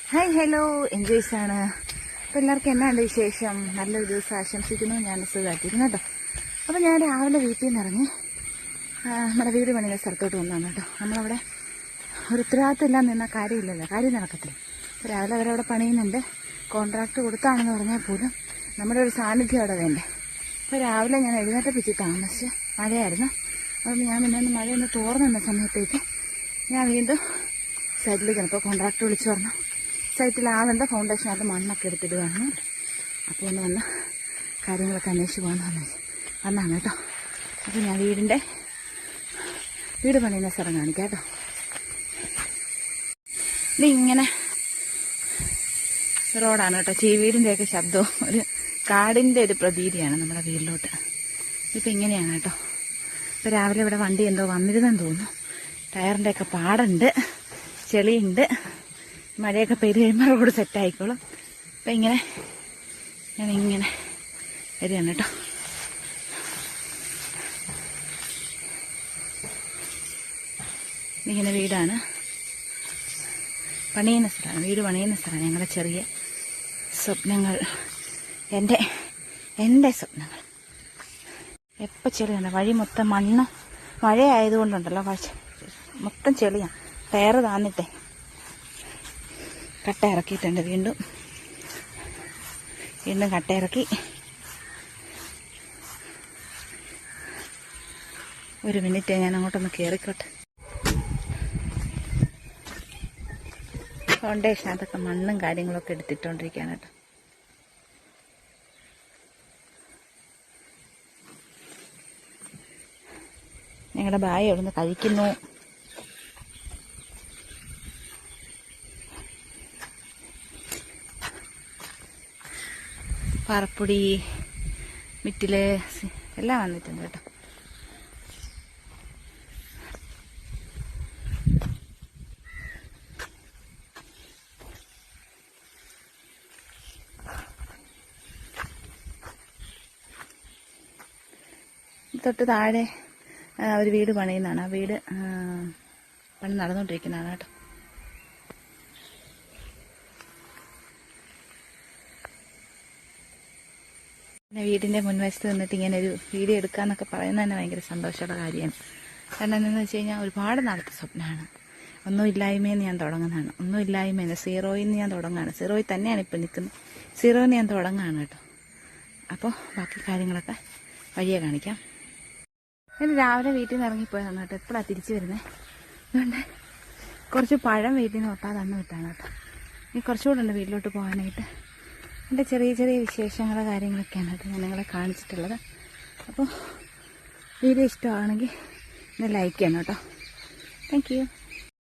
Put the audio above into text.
Hi hello enjoys ആണ്. അപ്പോൾ എല്ലാവർക്കും എന്നാണ്ട് വിശേഷം? നല്ലൊരു ദിവസം ആശംസിക്കുന്നു. ഞാൻ സുഖമായിട്ടിരുന്നു കേട്ടോ. അപ്പോൾ ഞാൻ രാവിലെ വീട്ടിൽ നിന്ന് ഇറങ്ങി നമ്മുടെ വീട് പണിയുടെ സ്ഥലത്തോട്ട് വന്നതാണ് കേട്ടോ. നമ്മളവിടെ ഒരു ഉത്തരവാദിത്തം നിന്ന കാര്യമില്ലല്ലോ, കാര്യം നടക്കത്തില്ല. അപ്പോൾ രാവിലെ അവരവിടെ പണിയുന്നുണ്ട്. കോൺട്രാക്ട് കൊടുത്താണെന്ന് പറഞ്ഞാൽ പോലും നമ്മുടെ ഒരു സാന്നിധ്യം അവിടെ വേണ്ടേ. അപ്പോൾ രാവിലെ ഞാൻ എഴുന്നേറ്റപ്പിച്ച് താമസിച്ച് മഴയായിരുന്നു. അതുകൊണ്ട് ഞാൻ പിന്നെ മഴയൊന്ന് തോർന്നു സമയത്തേക്ക് ഞാൻ വീണ്ടും സൈറ്റിലേക്ക് അപ്പോൾ കോൺട്രാക്ട് വിളിച്ചു പറഞ്ഞു സൈറ്റിൽ ആളുണ്ട്, ഫൗണ്ടേഷനകത്ത് മണ്ണൊക്കെ എടുത്തിടുകയാണ്. അപ്പോൾ ഒന്ന് വന്ന് കാര്യങ്ങളൊക്കെ അന്വേഷിച്ച് പോകാമെന്ന് വന്നാണ് കേട്ടോ. അപ്പോൾ ഞാൻ വീട് പണിയുന്ന സ്ഥലം കാണിക്കാം കേട്ടോ. ഇതിങ്ങനെ റോഡാണ് കേട്ടോ. വീടിൻ്റെയൊക്കെ ശബ്ദവും ഒരു കാടിൻ്റെ ഒരു പ്രതീതിയാണ് നമ്മുടെ വീട്ടിലോട്ട്. ഇപ്പം ഇങ്ങനെയാണ് കേട്ടോ. ഇപ്പോൾ രാവിലെ ഇവിടെ വണ്ടി എന്തോ വന്നിരുന്നെന്ന് തോന്നുന്നു. ടയറിൻ്റെയൊക്കെ പാടുണ്ട്, ചെളിയുണ്ട്. മഴയൊക്കെ പെയ്ത് കഴിയുമ്പോൾ റോഡ് സെറ്റായിക്കോളും. അപ്പം ഞാനിങ്ങനെ വരികയാണ് കേട്ടോ. ഇങ്ങനെ വീടാണ് പണിയുന്ന സ്ഥലമാണ്, വീട് പണിയുന്ന സ്ഥലമാണ്. ഞങ്ങളുടെ ചെറിയ സ്വപ്നങ്ങൾ, എൻ്റെ സ്വപ്നങ്ങൾ. എപ്പോൾ ചെളിയാണ്, വഴി മൊത്തം മണ്ണ്. മഴയായതുകൊണ്ടുണ്ടല്ലോ മൊത്തം ചെളിയാണ്. ടയറ് താന്നിട്ടേ കട്ട ഇറക്കിയിട്ടുണ്ട്. വീണ്ടും കട്ട ഇറക്കി. ഒരു മിനിറ്റ് ഞാൻ അങ്ങോട്ടൊന്ന് കയറിക്കോട്ടെ. ഫൗണ്ടേഷൻ അതൊക്കെ മണ്ണും കാര്യങ്ങളൊക്കെ എടുത്തിട്ടോണ്ടിരിക്കുകയാണ് കേട്ടോ. ഞങ്ങളുടെ ബായ് എവിടുന്ന് കഴിക്കുന്നു. പാറപ്പൊടി, മിറ്റില് എല്ലാം വന്നിട്ടുണ്ട് കേട്ടോ. തൊട്ട് താഴെ ഒരു വീട് പണിയുന്നതാണ്. ആ വീട് പണി നടന്നുകൊണ്ടിരിക്കുന്നതാണ് കേട്ടോ. പിന്നെ വീടിൻ്റെ മുൻവശത്ത് നിന്നിട്ട് ഇങ്ങനെ ഒരു വീഡിയോ എടുക്കാന്നൊക്കെ പറയുന്നത് തന്നെ ഭയങ്കര സന്തോഷമുള്ള കാര്യമാണ്. കാരണം എന്താണെന്ന് വെച്ച് കഴിഞ്ഞാൽ ഒരുപാട് നാളത്തെ സ്വപ്നമാണ്. ഒന്നുമില്ലായ്മയിൽ ഞാൻ തുടങ്ങുന്നതാണ്. ഒന്നുമില്ലായ്മയെന്ന് സീറോയിൽ നിന്ന് ഞാൻ തുടങ്ങുകയാണ്. സീറോയിൽ തന്നെയാണ് ഇപ്പോൾ നിൽക്കുന്നത്. സീറോയിൽ നിന്ന് ഞാൻ തുടങ്ങുകയാണ് കേട്ടോ. അപ്പോൾ ബാക്കി കാര്യങ്ങളൊക്കെ വഴിയെ കാണിക്കാം. ഞാൻ രാവിലെ വീട്ടിൽ നിന്ന് ഇറങ്ങിപ്പോയതാണ് കേട്ടോ. എപ്പോഴാണ് തിരിച്ചു വരുന്നത്. അതുകൊണ്ട് കുറച്ച് പഴം വീട്ടിൽ നിന്ന് ഒട്ടാതെ തന്നു വിട്ടാണ് കേട്ടോ. ഇനി കുറച്ചുകൂടെ ഉണ്ട് വീട്ടിലോട്ട് പോകാനായിട്ട്. എൻ്റെ ചെറിയ ചെറിയ വിശേഷങ്ങൾ കാര്യങ്ങളൊക്കെയാണ് കേട്ടോ ഞാൻ നിങ്ങളെ കാണിച്ചിട്ടുള്ളത്. അപ്പോൾ വീഡിയോ ഇഷ്ടമാണെങ്കിൽ ഒന്ന് ലൈക്ക് ചെയ്യണം കേട്ടോ. Thank you.